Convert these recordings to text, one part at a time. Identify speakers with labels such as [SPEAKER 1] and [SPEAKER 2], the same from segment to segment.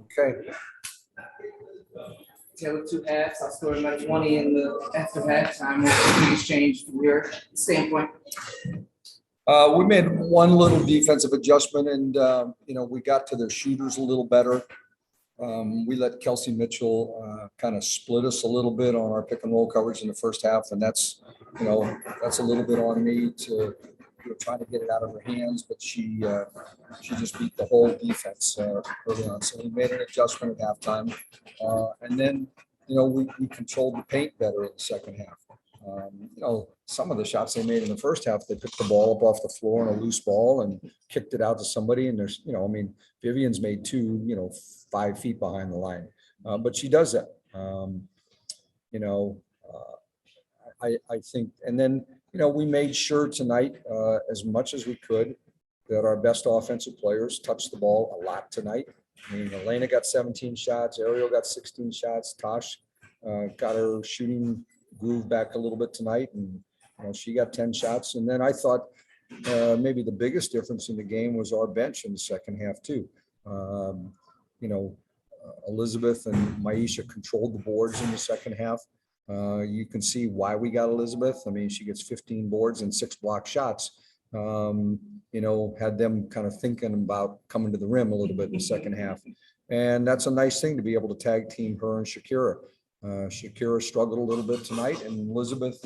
[SPEAKER 1] Okay.
[SPEAKER 2] Taylor, 2 halves. I scored about 20 in the after halftime. What's the biggest change from your standpoint?
[SPEAKER 1] We made one little defensive adjustment, and we got to their shooters a little better. We let Kelsey Mitchell kind of split us a little bit on our pick and roll coverage in the first half, and that's a little bit on me to try to get it out of her hands, but she just beat the whole defense early on. So we made an adjustment at halftime, and then we controlled the paint better in the second half. Some of the shots they made in the first half, they picked the ball up off the floor on a loose ball and kicked it out to somebody. And there's, Vivian's made 2, 5 feet behind the line, but she does that. I think, and then, we made sure tonight, as much as we could, that our best offensive players touched the ball a lot tonight. I mean, Elena got 17 shots, Ariel got 16 shots, Tosh got her shooting groove back a little bit tonight, and she got 10 shots. And then I thought maybe the biggest difference in the game was our bench in the second half too. Elizabeth and Maisha controlled the boards in the second half. You can see why we got Elizabeth. I mean, she gets 15 boards and 6 block shots. Had them kind of thinking about coming to the rim a little bit in the second half. And that's a nice thing to be able to tag team her and Shakira. Shakira struggled a little bit tonight, and Elizabeth,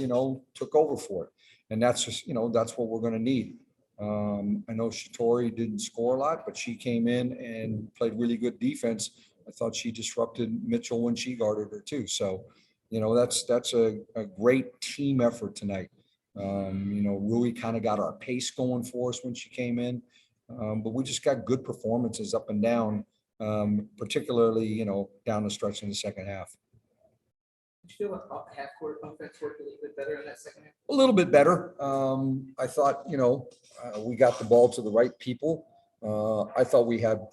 [SPEAKER 1] took over for it. And that's just, that's what we're going to need. I know Shatori didn't score a lot, but she came in and played really good defense. I thought she disrupted Mitchell when she guarded her too. So, that's a great team effort tonight. Rui kind of got our pace going for us when she came in, but we just got good performances up and down, particularly, down the stretch in the second half.
[SPEAKER 2] Did you feel like half-court offense worked a little bit better in that second half?
[SPEAKER 1] A little bit better. I thought, we got the ball to the right people. I thought we had,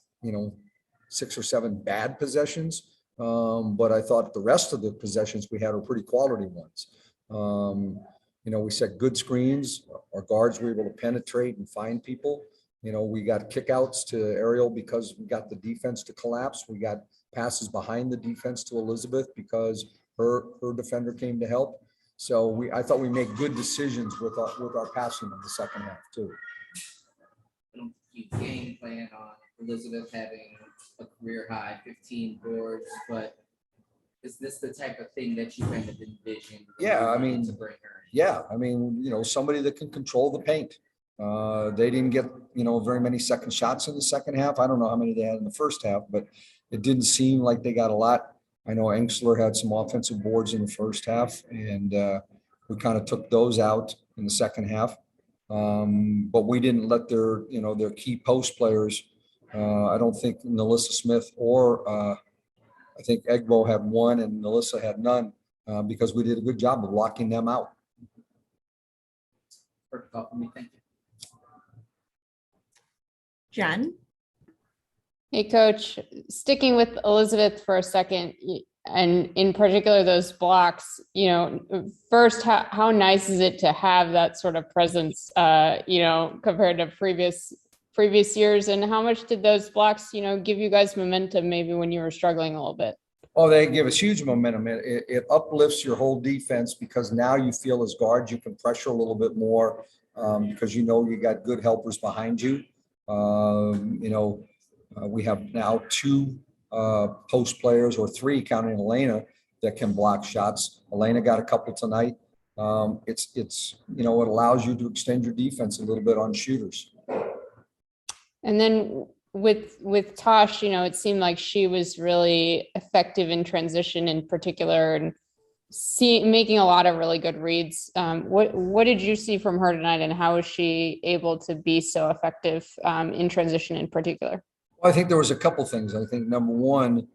[SPEAKER 1] 6 or 7 bad possessions, but I thought the rest of the possessions we had were pretty quality ones. We set good screens. Our guards were able to penetrate and find people. We got kickouts to Ariel because we got the defense to collapse. We got passes behind the defense to Elizabeth because her defender came to help. So I thought we made good decisions with our passing in the second half too.
[SPEAKER 2] I don't keep game plan on Elizabeth having a career high 15 boards, but is this the type of thing that you kind of envision?
[SPEAKER 1] Yeah, I mean,
[SPEAKER 2] to bring her?
[SPEAKER 1] Yeah, I mean, somebody that can control the paint. They didn't get, very many second shots in the second half. I don't know how many they had in the first half, but it didn't seem like they got a lot. I know Engsler had some offensive boards in the first half, and we kind of took those out in the second half. But we didn't let their key post players. I don't think Melissa Smith or I think Egbo had 1 and Melissa had none because we did a good job of locking them out.
[SPEAKER 2] Perfect call for me. Thank you.
[SPEAKER 3] Jen?
[SPEAKER 4] Hey, Coach, sticking with Elizabeth for a second, and in particular, those blocks, first, how nice is it to have that sort of presence, compared to previous years, and how much did those blocks, give you guys momentum maybe when you were struggling a little bit?
[SPEAKER 1] Oh, they give us huge momentum. It uplifts your whole defense because now you feel as guards, you can pressure a little bit more because you got good helpers behind you. We have now 2 post players, or 3 counting Elena, that can block shots. Elena got a couple tonight. It allows you to extend your defense a little bit on shooters.
[SPEAKER 4] And then with Tosh, it seemed like she was really effective in transition in particular, and making a lot of really good reads. What did you see from her tonight, and how was she able to be so effective in transition in particular?
[SPEAKER 1] Well, I think there was a couple things. I think number one,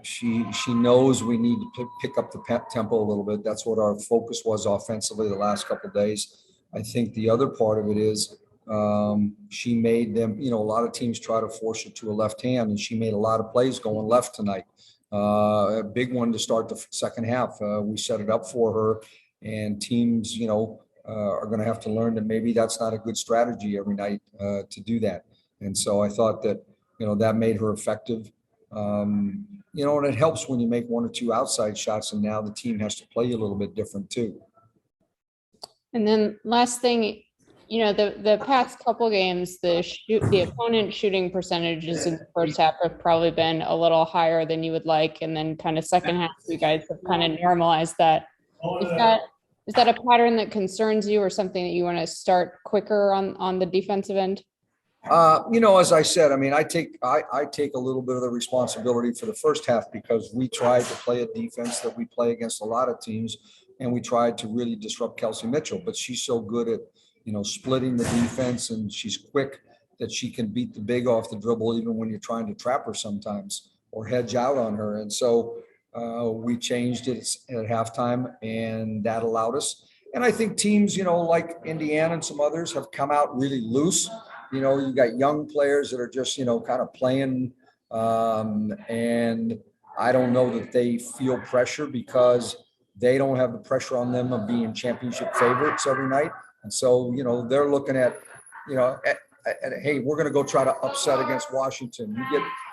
[SPEAKER 1] she knows we need to pick up the tempo a little bit. That's what our focus was offensively the last couple of days. I think the other part of it is she made them, a lot of teams try to force her to a left hand, and she made a lot of plays going left tonight. A big one to start the second half. We set it up for her, and teams, are going to have to learn that maybe that's not a good strategy every night to do that. And so I thought that, that made her effective. And it helps when you make one or two outside shots, and now the team has to play a little bit different too.
[SPEAKER 4] And then last thing, the past couple games, the opponent shooting percentages in the first half have probably been a little higher than you would like, and then kind of second half, you guys have kind of normalized that. Is that a pattern that concerns you, or something that you want to start quicker on the defensive end?
[SPEAKER 1] As I said, I mean, I take a little bit of the responsibility for the first half because we tried to play a defense that we play against a lot of teams, and we tried to really disrupt Kelsey Mitchell. But she's so good at, splitting the defense, and she's quick that she can beat the big off the dribble even when you're trying to trap her sometimes or hedge out on her. And so we changed it at halftime, and that allowed us. And I think teams, like Indiana and some others have come out really loose. You got young players that are just, kind of playing. And I don't know that they feel pressure because they don't have the pressure on them of being championship favorites every night. And so, they're looking at, hey, we're going to go try to upset against Washington.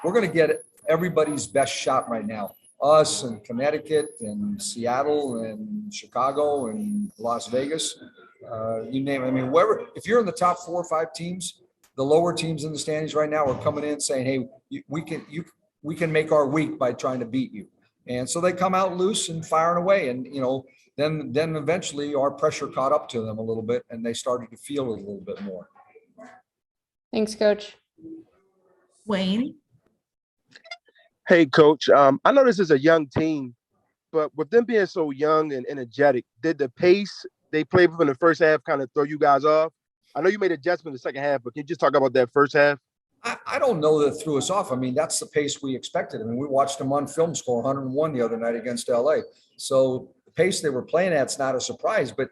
[SPEAKER 1] We're going to get everybody's best shot right now. Us and Connecticut and Seattle and Chicago and Las Vegas, you name it. I mean, if you're in the top 4 or 5 teams, the lower teams in the standings right now are coming in saying, hey, we can make our week by trying to beat you. And so they come out loose and firing away. And, then eventually our pressure caught up to them a little bit, and they started to feel it a little bit more.
[SPEAKER 4] Thanks, Coach.
[SPEAKER 3] Wayne.
[SPEAKER 5] Hey, Coach. I know this is a young team, but with them being so young and energetic, did the pace they played with in the first half kind of throw you guys off? I know you made adjustments in the second half, but can you just talk about that first half?
[SPEAKER 1] I don't know that it threw us off. I mean, that's the pace we expected. I mean, we watched them on film score 101 the other night against LA. So the pace they were playing at is not a surprise, but,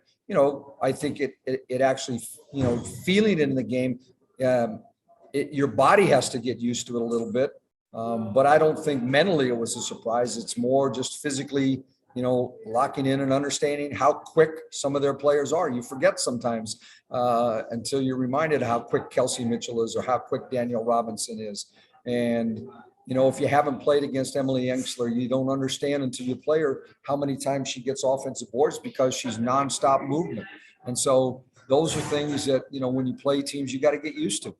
[SPEAKER 1] I think it actually, feeling it in the game, your body has to get used to it a little bit. But I don't think mentally it was a surprise. It's more just physically, locking in and understanding how quick some of their players are. You forget sometimes until you're reminded how quick Kelsey Mitchell is or how quick Danielle Robinson is. And, if you haven't played against Emily Engstler, you don't understand until you play her how many times she gets offensive boards because she's nonstop movement. And so those are things that, when you play teams, you got to get used to.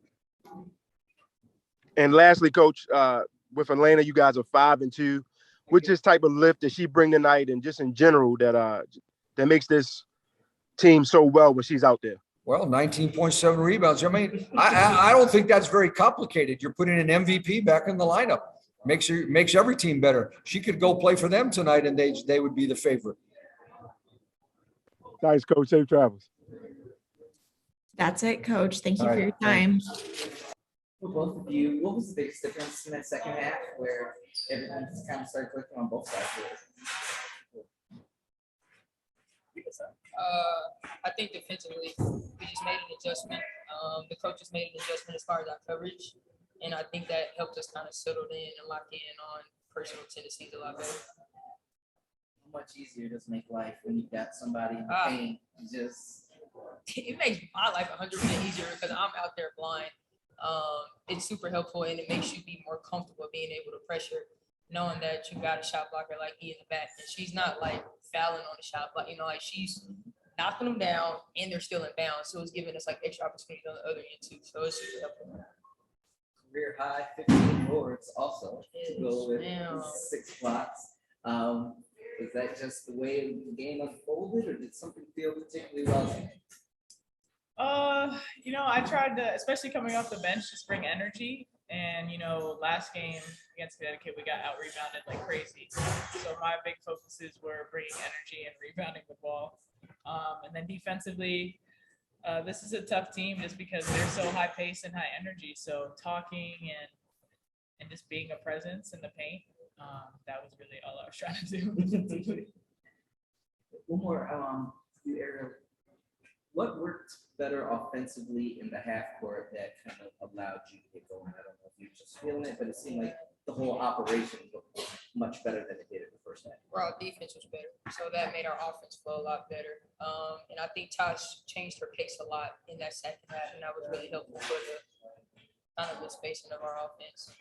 [SPEAKER 5] And lastly, Coach, with Elena, you guys are 5-2. Which this type of lift that she bring tonight, and just in general that makes this team so well when she's out there?
[SPEAKER 1] Well, 19.7 rebounds. I mean, I don't think that's very complicated. You're putting an MVP back in the lineup. Makes every team better. She could go play for them tonight, and they would be the favorite.
[SPEAKER 5] Nice, Coach. Safe travels.
[SPEAKER 3] That's it, Coach. Thank you
[SPEAKER 1] All
[SPEAKER 3] for
[SPEAKER 1] right.
[SPEAKER 3] your time.
[SPEAKER 2] For both of you, what was the biggest difference in that second half where everything just kind of started clicking on both sides of it?
[SPEAKER 6] I think defensively, we just made an adjustment. The coaches made an adjustment as far as our coverage, and I think that helped us kind of settle in and lock in on personal tendencies a lot better.
[SPEAKER 2] How much easier does it make life when you've got somebody in the paint?
[SPEAKER 6] It makes my life 100% easier because I'm out there blind. It's super helpful, and it makes you be more comfortable being able to pressure, knowing that you got a shot blocker like E in the back, and she's not like fouling on the shot, but like she's knocking them down and they're still in bounds. So it's giving us like extra opportunities on the other end too. So it's super helpful.
[SPEAKER 2] Career high 15 boards also to go with
[SPEAKER 6] Damn.
[SPEAKER 2] 6 blocks. Is that just the way the game unfolded, or did something feel particularly well?
[SPEAKER 7] I tried to, especially coming off the bench, just bring energy. And, last game against Connecticut, we got out-rebounded like crazy. So my big focuses were bringing energy and rebounding the ball. And then defensively, this is a tough team just because they're so high pace and high energy. So talking and just being a presence in the paint, that was really all I was trying to do.
[SPEAKER 2] One more, you, Ariel. What worked better offensively in the half court that kind of allowed you to get going? I don't know if you're just feeling it, but it seemed like the whole operation looked much better than it did in the first half.
[SPEAKER 6] Our defense was better, so that made our offense flow a lot better. And I think Tosh changed her pace a lot in that second half, and that was really helpful for kind of the spacing of our offense.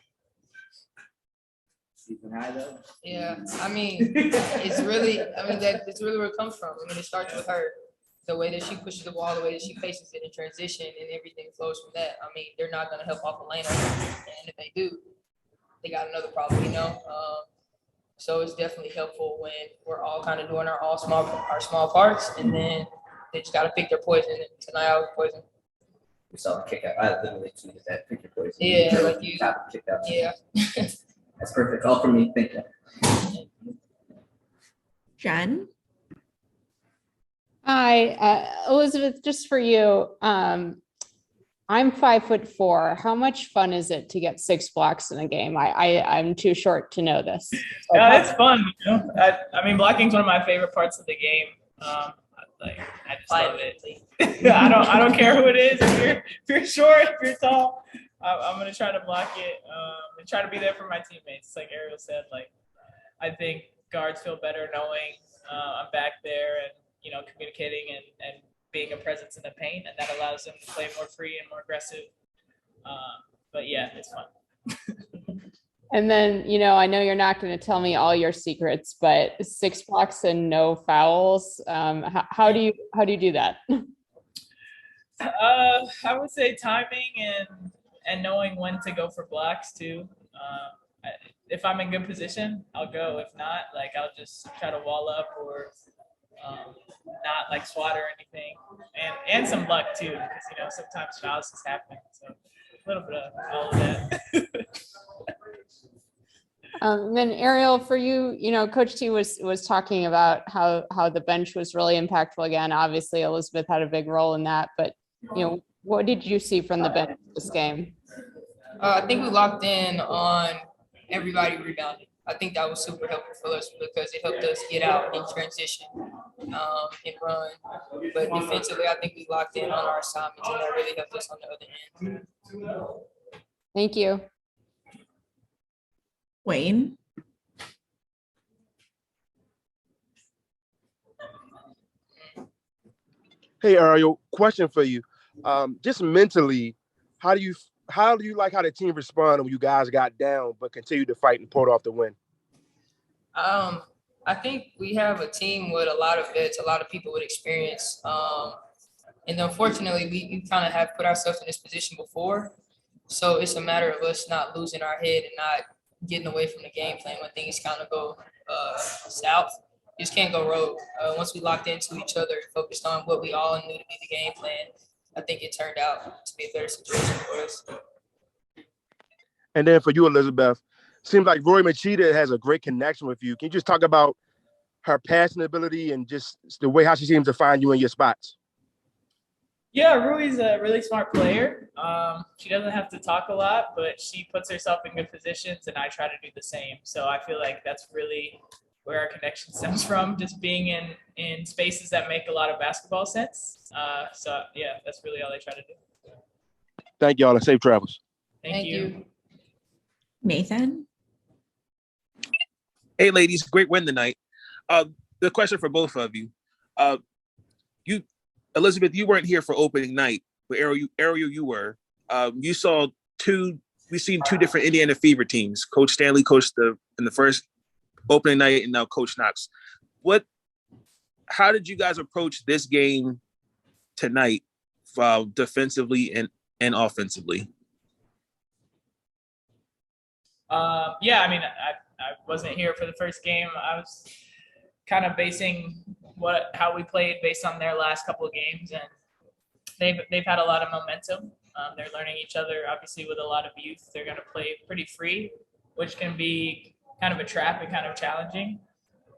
[SPEAKER 2] Sleeping high though.
[SPEAKER 6] Yeah, I mean, it's really, it's really where it comes from. I mean, it starts with her. The way that she pushes the ball, the way that she faces it in transition, and everything flows from that. I mean, they're not going to help off the lane, and if they do, they got another problem, you know. So it's definitely helpful when we're all kind of doing our small parts, and then they just got to pick their poison. And tonight I was poison.
[SPEAKER 2] We saw the kick out. I literally tweeted that. Pick your poison.
[SPEAKER 6] Yeah, like you.
[SPEAKER 2] Got the kick out.
[SPEAKER 6] Yeah.
[SPEAKER 2] That's perfect. All for me. Thank you.
[SPEAKER 3] Jen?
[SPEAKER 4] Hi, Elizabeth, just for you. I'm 5'4". How much fun is it to get 6 blocks in a game? I'm too short to know this.
[SPEAKER 7] Yeah, it's fun. You know? I mean, blocking is one of my favorite parts of the game. I just love it. I don't care who it is. If you're short, if you're tall, I'm gonna try to block it and try to be there for my teammates. Like Ariel said, like I think guards feel better knowing I'm back there and communicating and being a presence in the paint, and that allows them to play more free and more aggressive. But yeah, it's fun.
[SPEAKER 4] And then, I know you're not going to tell me all your secrets, but 6 blocks and no fouls. How do you do that?
[SPEAKER 7] I would say timing and knowing when to go for blocks too. If I'm in good position, I'll go. If not, like I'll just try to wall up or not like SWAT or anything, and some luck too, because sometimes fouls just happen. So a little bit of all of that.
[SPEAKER 4] Then Ariel, for you, Coach T was talking about how the bench was really impactful again. Obviously, Elizabeth had a big role in that, but what did you see from the bench this game?
[SPEAKER 6] I think we locked in on everybody rebounding. I think that was super helpful for us because it helped us get out in transition and run. But defensively, I think we locked in on our assignments, and that really helped us on the other end.
[SPEAKER 4] Thank you.
[SPEAKER 3] Wayne?
[SPEAKER 5] Hey Ariel, question for you. Just mentally, how do you like how the team responded when you guys got down but continued to fight and pulled off the win?
[SPEAKER 6] I think we have a team with a lot of vets, a lot of people with experience. And unfortunately, we kind of have put ourselves in this position before. So it's a matter of us not losing our head and not getting away from the game plan when things kind of go south. You just can't go rogue. Once we locked into each other, focused on what we all knew to be the game plan, I think it turned out to be a better situation for us.
[SPEAKER 5] And then for you, Elizabeth, seems like Rory Machida has a great connection with you. Can you just talk about her passing ability and just the way how she seems to find you in your spots?
[SPEAKER 7] Yeah, Rui's a really smart player. She doesn't have to talk a lot, but she puts herself in good positions, and I try to do the same. So I feel like that's really where our connection stems from, just being in spaces that make a lot of basketball sense. So yeah, that's really all I try to do.
[SPEAKER 5] Thank y'all and safe travels.
[SPEAKER 6] Thank you.
[SPEAKER 3] Nathan?
[SPEAKER 8] Hey, ladies, great win tonight. The question for both of you. Elizabeth, you weren't here for opening night, but Ariel, you were. You saw we've seen 2 different Indiana Fever teams. Coach Stanley coached in the first opening night, and now Coach Knox. How did you guys approach this game tonight, defensively and offensively?
[SPEAKER 7] Yeah, I mean, I wasn't here for the first game. I was kind of basing how we played based on their last couple of games, and they've had a lot of momentum. They're learning each other, obviously, with a lot of youth. They're going to play pretty free, which can be kind of a trap and kind of challenging.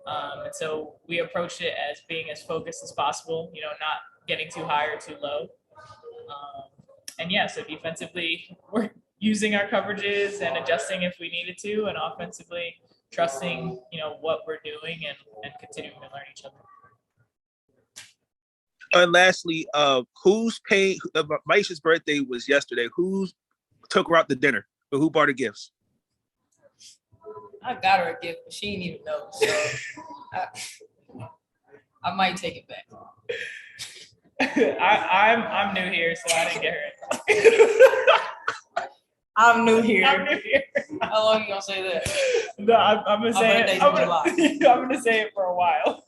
[SPEAKER 7] And so we approached it as being as focused as possible, not getting too high or too low. And yeah, so defensively, we're using our coverages and adjusting if we needed to, and offensively trusting, what we're doing and continuing to learn each other.
[SPEAKER 8] And lastly, who's paying? Maisha's birthday was yesterday. Who took her out to dinner, or who bought her gifts?
[SPEAKER 6] I got her a gift, but she didn't even know. So I might take it back.
[SPEAKER 7] I'm new here, so I didn't get her.
[SPEAKER 6] I'm new here.
[SPEAKER 7] I'm new here.
[SPEAKER 6] How long you gonna say that?
[SPEAKER 7] No, I'm gonna say
[SPEAKER 6] birthday's
[SPEAKER 7] it.
[SPEAKER 6] in July.
[SPEAKER 7] I'm gonna say it for a while.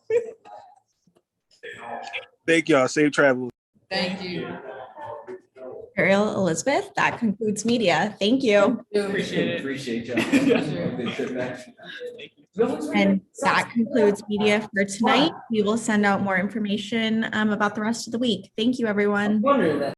[SPEAKER 8] Thank y'all. Safe travels.
[SPEAKER 6] Thank you.
[SPEAKER 3] Ariel, Elizabeth, that concludes media. Thank you.
[SPEAKER 7] Appreciate it.
[SPEAKER 2] Appreciate y'all.
[SPEAKER 3] And that concludes media for tonight. We will send out more information about the rest of the week. Thank you, everyone.
[SPEAKER 2] Wondering that.